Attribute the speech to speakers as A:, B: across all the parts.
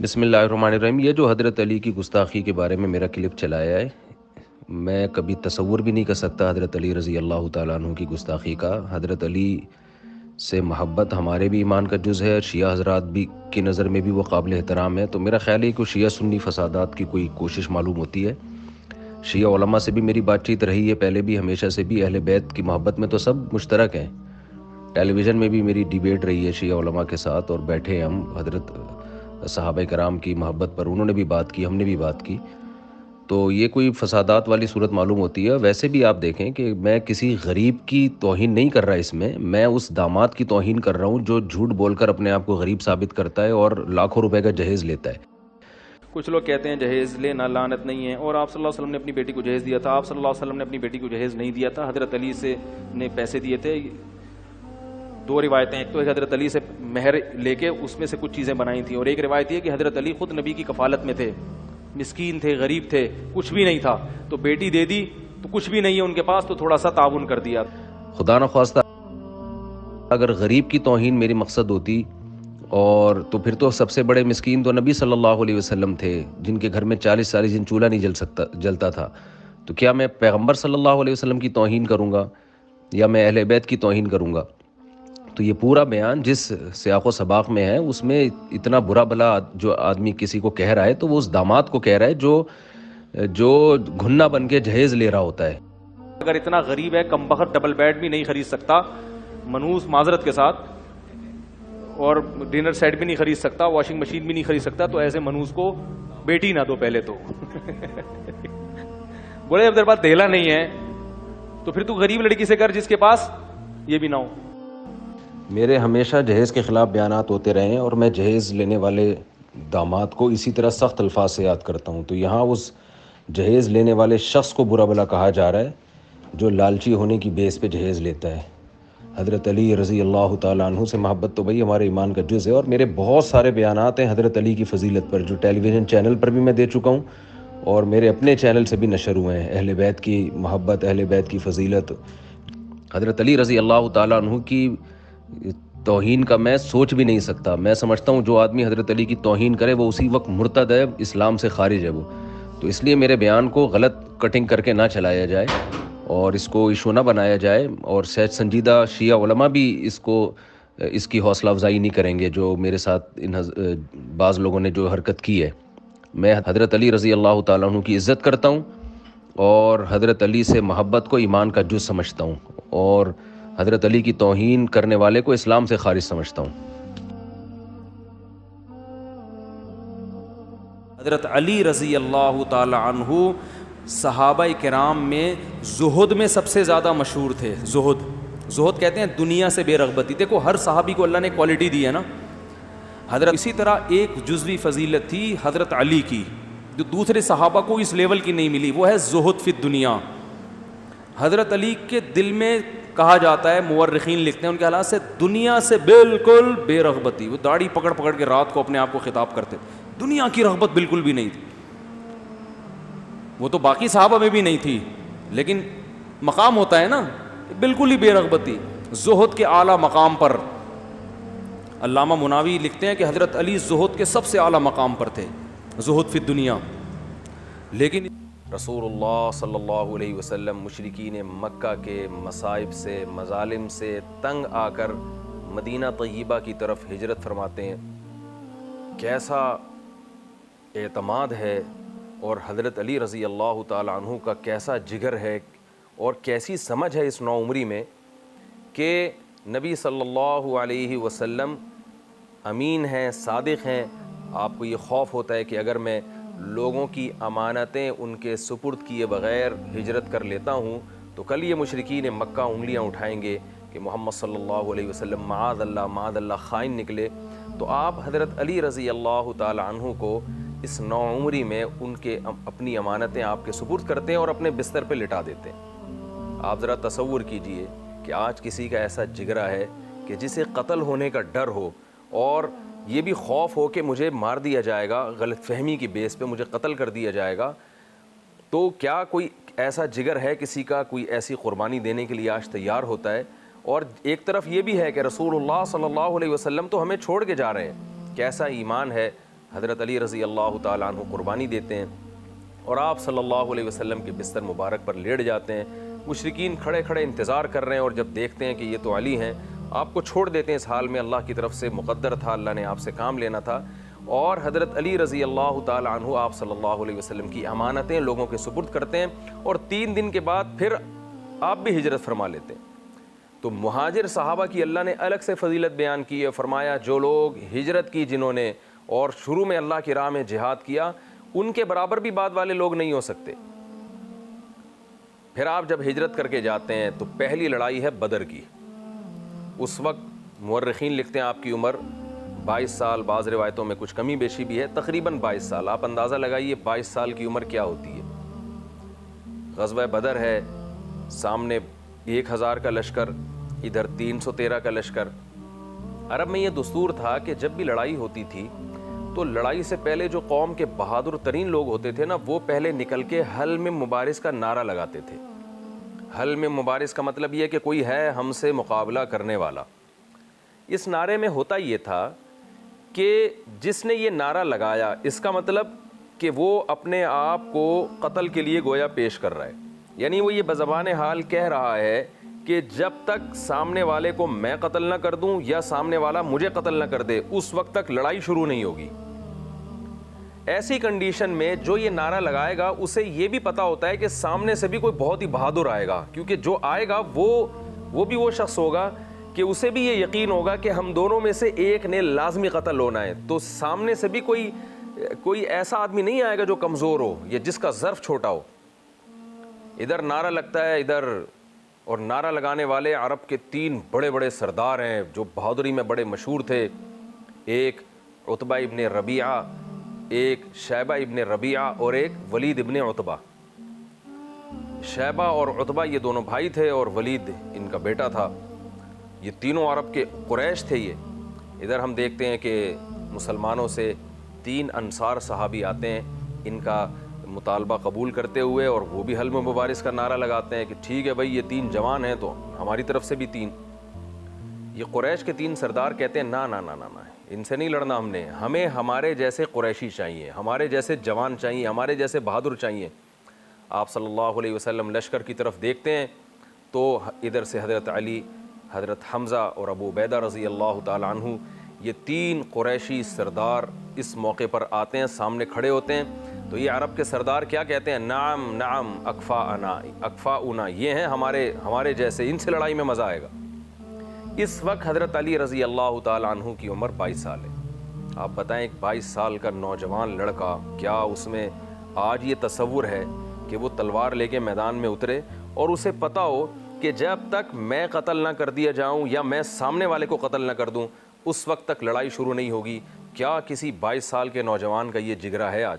A: بسم اللہ الرحمن الرحیم۔ یہ جو حضرت علی کی گستاخی کے بارے میں میرا کلپ چلایا ہے، میں کبھی تصور بھی نہیں کر سکتا حضرت علی رضی اللہ تعالیٰ عنہ کی گستاخی کا۔ حضرت علی سے محبت ہمارے بھی ایمان کا جز ہے، شیعہ حضرات بھی کی نظر میں بھی وہ قابل احترام ہے۔ تو میرا خیال ہے کہ شیعہ سنی فسادات کی کوئی کوشش معلوم ہوتی ہے۔ شیعہ علماء سے بھی میری بات چیت رہی ہے پہلے بھی، ہمیشہ سے بھی۔ اہل بیت کی محبت میں تو سب مشترک ہیں۔ ٹیلی ویژن میں بھی میری ڈیبیٹ رہی ہے شیعہ علماء کے ساتھ، اور بیٹھے ہم حضرت صحابہ کرام کی محبت پر، انہوں نے بھی بات کی، ہم نے بھی بات کی۔ تو یہ کوئی فسادات والی صورت معلوم ہوتی ہے۔ ویسے بھی آپ دیکھیں کہ میں کسی غریب کی توہین نہیں کر رہا اس میں اس داماد کی توہین کر رہا ہوں جو جھوٹ بول کر اپنے آپ کو غریب ثابت کرتا ہے اور لاکھوں روپے کا جہیز لیتا ہے۔
B: کچھ لوگ کہتے ہیں جہیز لینا لعنت نہیں ہے، اور آپ صلی اللہ علیہ وسلم نے اپنی بیٹی کو جہیز دیا تھا۔ آپ صلی اللہ علیہ وسلم نے اپنی بیٹی کو جہیز نہیں دیا تھا، حضرت علی سے نے پیسے دیے تھے۔ دو روایتیں، ایک تو حضرت علی سے مہر لے کے اس میں سے کچھ چیزیں بنائی تھیں، اور ایک روایت یہ کہ حضرت علی خود نبی کی کفالت میں تھے، مسکین تھے، غریب تھے، کچھ بھی نہیں تھا، تو بیٹی دے دی تو کچھ بھی نہیں ہے ان کے پاس، تو تھوڑا سا تعاون کر دیا۔
A: خدا نخواستہ اگر غریب کی توہین میری مقصد ہوتی، اور تو پھر تو سب سے بڑے مسکین تو نبی صلی اللہ علیہ وسلم تھے، جن کے گھر میں 40 دن چولہا نہیں جلتا تھا۔ تو کیا میں پیغمبر صلی اللہ علیہ وسلم کی توہین کروں گا یا میں اہل بیت کی توہین کروں گا؟ تو یہ پورا بیان جس سیاق و سباق میں ہے، اس میں اتنا برا بلا جو آدمی کسی کو کہہ رہا ہے تو وہ اس داماد کو کہہ رہا ہے جو گھنا بن کے جہیز لے رہا ہوتا ہے۔
B: اگر اتنا غریب ہے، کم بخت ڈبل بیڈ بھی نہیں خرید سکتا، منوس معذرت کے ساتھ، اور ڈنر سیٹ بھی نہیں خرید سکتا، واشنگ مشین بھی نہیں خرید سکتا، تو ایسے منوس کو بیٹی نہ دو پہلے تو۔ بولے جب تیرے پاس دھیلا نہیں ہے تو پھر تو غریب لڑکی سے کر جس کے پاس یہ بھی نہ ہو۔
A: میرے ہمیشہ جہیز کے خلاف بیانات ہوتے رہے ہیں، اور میں جہیز لینے والے داماد کو اسی طرح سخت الفاظ سے یاد کرتا ہوں۔ تو یہاں اس جہیز لینے والے شخص کو برا بلا کہا جا رہا ہے جو لالچی ہونے کی بیس پہ جہیز لیتا ہے۔ حضرت علی رضی اللہ تعالیٰ عنہ سے محبت تو بھائی ہمارے ایمان کا جز ہے، اور میرے بہت سارے بیانات ہیں حضرت علی کی فضیلت پر جو ٹیلی ویژن چینل پر بھی میں دے چکا ہوں، اور میرے اپنے چینل سے بھی نشر ہوئے ہیں۔ اہل بیت کی محبت، اہل بیت کی فضیلت، حضرت علی رضی اللہ تعالیٰ عنہ کی توہین کا میں سوچ بھی نہیں سکتا۔ میں سمجھتا ہوں جو آدمی حضرت علی کی توہین کرے وہ اسی وقت مرتد ہے، اسلام سے خارج ہے وہ۔ تو اس لیے میرے بیان کو غلط کٹنگ کر کے نہ چلایا جائے اور اس کو ایشو نہ بنایا جائے، اور سچ سنجیدہ شیعہ علماء بھی اس کی حوصلہ افزائی نہیں کریں گے جو میرے ساتھ بعض لوگوں نے جو حرکت کی ہے۔ میں حضرت علی رضی اللہ تعالیٰ عنہ کی عزت کرتا ہوں، اور حضرت علی سے محبت کو ایمان کا جز سمجھتا ہوں، اور حضرت علی کی توہین کرنے والے کو اسلام سے خارج سمجھتا ہوں۔
B: حضرت علی رضی اللہ تعالی عنہ صحابہ کرام میں زہد میں سب سے زیادہ مشہور تھے۔ زہد کہتے ہیں دنیا سے بے رغبتی۔ دیکھو ہر صحابی کو اللہ نے کوالٹی دی ہے نا۔ حضرت اسی طرح ایک جزوی فضیلت تھی حضرت علی کی جو دوسرے صحابہ کو اس لیول کی نہیں ملی، وہ ہے زہد فی الدنیا۔ حضرت علی کے دل میں کہا جاتا ہے، مورخین لکھتے ہیں ان کے حالات سے، دنیا سے بالکل بے رغبتی۔ وہ داڑھی پکڑ پکڑ کے رات کو اپنے آپ کو خطاب کرتے، دنیا کی رغبت بالکل بھی نہیں تھی۔ وہ تو باقی صحابہ میں بھی نہیں تھی، لیکن مقام ہوتا ہے نا، بالکل ہی بے رغبتی، زہد کے اعلیٰ مقام پر۔ علامہ مناوی لکھتے ہیں کہ حضرت علی زہد کے سب سے اعلیٰ مقام پر تھے، زہد فی الدنیا۔ لیکن رسول اللہ صلی اللہ علیہ وسلم مشرکین مکہ کے مصائب سے، مظالم سے تنگ آ کر مدینہ طیبہ کی طرف ہجرت فرماتے ہیں۔ کیسا اعتماد ہے، اور حضرت علی رضی اللہ تعالی عنہ کا کیسا جگر ہے اور کیسی سمجھ ہے اس نوعمری میں کہ نبی صلی اللہ علیہ وسلم امین ہیں، صادق ہیں۔ آپ کو یہ خوف ہوتا ہے کہ اگر میں لوگوں کی امانتیں ان کے سپرد کیے بغیر ہجرت کر لیتا ہوں تو کل یہ مشرکین مکہ انگلیاں اٹھائیں گے کہ محمد صلی اللہ علیہ وسلم معاذ اللہ خائن نکلے۔ تو آپ حضرت علی رضی اللہ تعالی عنہ کو اس نوعمری میں ان کے اپنی امانتیں آپ کے سپرد کرتے ہیں اور اپنے بستر پہ لٹا دیتے ہیں۔ آپ ذرا تصور کیجئے کہ آج کسی کا ایسا جگرا ہے کہ جسے قتل ہونے کا ڈر ہو، اور یہ بھی خوف ہو کہ مجھے مار دیا جائے گا، غلط فہمی کی بیس پہ مجھے قتل کر دیا جائے گا، تو کیا کوئی ایسا جگر ہے کسی کا، کوئی ایسی قربانی دینے کے لیے آج تیار ہوتا ہے؟ اور ایک طرف یہ بھی ہے کہ رسول اللہ صلی اللہ علیہ وسلم تو ہمیں چھوڑ کے جا رہے ہیں۔ کیسا ایمان ہے حضرت علی رضی اللہ تعالیٰ عنہ قربانی دیتے ہیں اور آپ صلی اللہ علیہ وسلم کے بستر مبارک پر لیٹ جاتے ہیں. مشرکین کھڑے کھڑے انتظار کر رہے ہیں اور جب دیکھتے ہیں کہ یہ تو علی ہیں, آپ کو چھوڑ دیتے ہیں اس حال میں. اللہ کی طرف سے مقدر تھا, اللہ نے آپ سے کام لینا تھا. اور حضرت علی رضی اللہ تعالیٰ عنہ آپ صلی اللہ علیہ وسلم کی امانتیں لوگوں کے سپرد کرتے ہیں اور 3 دن کے بعد پھر آپ بھی ہجرت فرما لیتے ہیں. تو مہاجر صحابہ کی اللہ نے الگ سے فضیلت بیان کی ہے. فرمایا جو لوگ ہجرت کی جنہوں نے اور شروع میں اللہ کی راہ میں جہاد کیا, ان کے برابر بھی بعد والے لوگ نہیں ہو سکتے. پھر آپ جب ہجرت کر کے جاتے ہیں تو پہلی لڑائی ہے بدر کی. اس وقت مورخین لکھتے ہیں آپ کی عمر 22 سال, بعض روایتوں میں کچھ کمی بیشی بھی ہے, تقریباً 22 سال. آپ اندازہ لگائیے 22 سال کی عمر کیا ہوتی ہے. غزوہ بدر ہے, سامنے 1000 کا لشکر, ادھر 313 کا لشکر. عرب میں یہ دستور تھا کہ جب بھی لڑائی ہوتی تھی تو لڑائی سے پہلے جو قوم کے بہادر ترین لوگ ہوتے تھے نا, وہ پہلے نکل کے حلم مبارز کا نعرہ لگاتے تھے. حلم مبارز کا مطلب یہ کہ کوئی ہے ہم سے مقابلہ کرنے والا. اس نعرے میں ہوتا یہ تھا کہ جس نے یہ نعرہ لگایا اس کا مطلب کہ وہ اپنے آپ کو قتل کے لیے گویا پیش کر رہا ہے. یعنی وہ یہ بزبان حال کہہ رہا ہے کہ جب تک سامنے والے کو میں قتل نہ کر دوں یا سامنے والا مجھے قتل نہ کر دے, اس وقت تک لڑائی شروع نہیں ہوگی. ایسی کنڈیشن میں جو یہ نعرہ لگائے گا اسے یہ بھی پتا ہوتا ہے کہ سامنے سے بھی کوئی بہت ہی بہادر آئے گا, کیونکہ جو آئے گا وہ بھی وہ شخص ہوگا کہ اسے بھی یہ یقین ہوگا کہ ہم دونوں میں سے ایک نے لازمی قتل ہونا ہے. تو سامنے سے بھی کوئی ایسا آدمی نہیں آئے گا جو کمزور ہو یا جس کا ظرف چھوٹا ہو. ادھر نعرہ لگتا ہے ادھر, اور نعرہ لگانے والے عرب کے 3 بڑے بڑے سردار ہیں جو بہادری میں بڑے مشہور تھے. ایک عتبہ ابن ربیعہ, ایک شیبہ ابن ربیعہ اور ایک ولید ابن عتبہ. شیبہ اور عتبہ یہ دونوں بھائی تھے اور ولید ان کا بیٹا تھا. یہ تینوں عرب کے قریش تھے. یہ ادھر ہم دیکھتے ہیں کہ مسلمانوں سے 3 انصار صحابی آتے ہیں ان کا مطالبہ قبول کرتے ہوئے, اور وہ بھی حلم مبارز کا نعرہ لگاتے ہیں کہ ٹھیک ہے بھائی, یہ 3 جوان ہیں تو ہماری طرف سے بھی 3. یہ قریش کے 3 سردار کہتے ہیں نا نا نا نا نا, ان سے نہیں لڑنا ہم نے, ہمیں ہمارے جیسے قریشی چاہیے, ہمارے جیسے جوان چاہیے, ہمارے جیسے بہادر چاہیے. آپ صلی اللہ علیہ وسلم لشکر کی طرف دیکھتے ہیں تو ادھر سے حضرت علی, حضرت حمزہ اور ابو عبیدہ رضی اللہ تعالیٰ عنہ, یہ 3 قریشی سردار اس موقع پر آتے ہیں, سامنے کھڑے ہوتے ہیں. تو یہ عرب کے سردار کیا کہتے ہیں, نعم نعم اکفاؤنا, یہ ہیں ہمارے جیسے, ان سے لڑائی میں مزہ آئے گا. اس وقت حضرت علی رضی اللہ تعالیٰ عنہ کی عمر 22 سال ہے. آپ بتائیں ایک 22 سال کا نوجوان لڑکا, کیا اس میں آج یہ تصور ہے کہ وہ تلوار لے کے میدان میں اترے اور اسے پتہ ہو کہ جب تک میں قتل نہ کر دیا جاؤں یا میں سامنے والے کو قتل نہ کر دوں اس وقت تک لڑائی شروع نہیں ہوگی؟ کیا کسی 22 سال کے نوجوان کا یہ جگرا ہے آج؟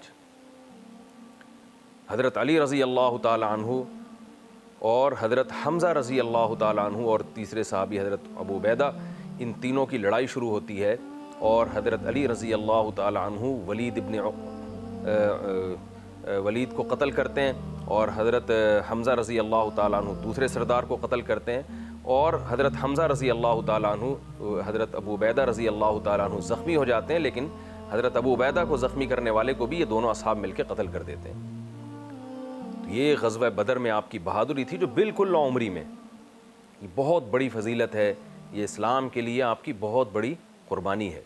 B: حضرت علی رضی اللہ تعالیٰ عنہ اور حضرت حمزہ رضی اللہ تعالیٰ عنہ اور تیسرے صحابی حضرت ابو عبیدہ, ان تینوں کی لڑائی شروع ہوتی ہے اور حضرت علی رضی اللہ تعالیٰ عنہ ولید کو قتل کرتے ہیں اور حضرت حمزہ رضی اللہ تعالیٰ عنہ دوسرے سردار کو قتل کرتے ہیں, اور حضرت حمزہ رضی اللہ تعالیٰ عنہ حضرت ابو عبیدہ رضی اللہ تعالیٰ عنہ زخمی ہو جاتے ہیں, لیکن حضرت ابو عبیدہ کو زخمی کرنے والے کو بھی یہ دونوں اصحاب مل کے قتل کر دیتے ہیں. یہ غزوہ بدر میں آپ کی بہادری تھی جو بالکل نوعمری میں, یہ بہت بڑی فضیلت ہے, یہ اسلام کے لیے آپ کی بہت بڑی قربانی ہے.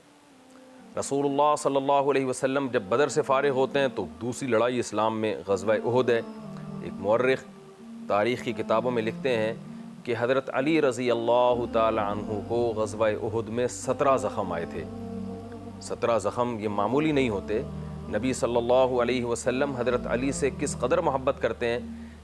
B: رسول اللہ صلی اللہ علیہ وسلم جب بدر سے فارغ ہوتے ہیں تو دوسری لڑائی اسلام میں غزوہ احد ہے. ایک مورخ تاریخ کی کتابوں میں لکھتے ہیں کہ حضرت علی رضی اللہ تعالی عنہ کو غزوہ احد میں 17 زخم آئے تھے. 17 زخم یہ معمولی نہیں ہوتے. نبی صلی اللہ علیہ وسلم حضرت علی سے کس قدر محبت کرتے ہیں,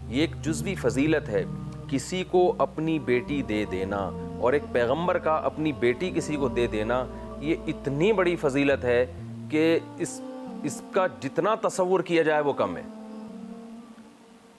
B: یہ ایک جزوی فضیلت ہے. کسی کو اپنی بیٹی دے دینا اور ایک پیغمبر کا اپنی بیٹی کسی کو دے دینا, یہ اتنی بڑی فضیلت ہے کہ اس کا جتنا تصور کیا جائے وہ کم ہے.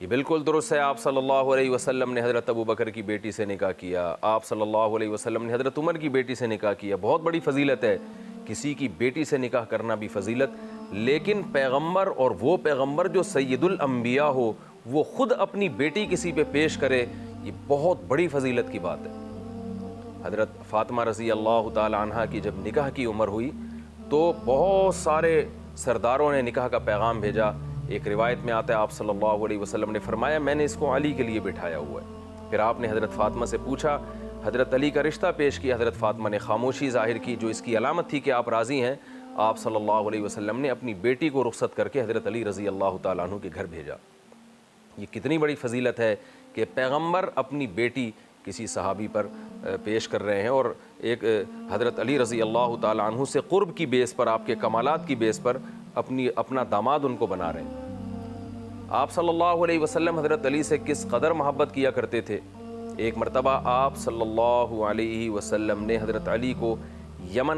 B: یہ بالکل درست ہے. آپ صلی اللہ علیہ وسلم نے حضرت ابو بکر کی بیٹی سے نکاح کیا, آپ صلی اللہ علیہ وسلم نے حضرت عمر کی بیٹی سے نکاح کیا, بہت بڑی فضیلت ہے. کسی کی بیٹی سے نکاح کرنا بھی فضیلت, لیکن پیغمبر اور وہ پیغمبر جو سید الانبیاء ہو وہ خود اپنی بیٹی کسی پہ پیش کرے, یہ بہت بڑی فضیلت کی بات ہے. حضرت فاطمہ رضی اللہ تعالی عنہ کی جب نکاح کی عمر ہوئی
A: تو بہت سارے سرداروں نے نکاح کا پیغام بھیجا. ایک روایت میں آتا ہے آپ صلی اللہ علیہ وسلم نے فرمایا میں نے اس کو علی کے لیے بٹھایا ہوا ہے. پھر آپ نے حضرت فاطمہ سے پوچھا, حضرت علی کا رشتہ پیش کیا. حضرت فاطمہ نے خاموشی ظاہر کی, جو اس کی علامت تھی کہ آپ راضی ہیں. آپ صلی اللہ علیہ وسلم نے اپنی بیٹی کو رخصت کر کے حضرت علی رضی اللہ تعالیٰ عنہ کے گھر بھیجا. یہ کتنی بڑی فضیلت ہے کہ پیغمبر اپنی بیٹی کسی صحابی پر پیش کر رہے ہیں, اور ایک حضرت علی رضی اللہ تعالیٰ عنہ سے قرب کی بیس پر, آپ کے کمالات کی بیس پر اپنا داماد ان کو بنا رہے ہیں. آپ صلی اللہ علیہ وسلم حضرت علی سے کس قدر محبت کیا کرتے تھے. ایک مرتبہ آپ صلی اللہ علیہ وسلم نے حضرت علی کو یمن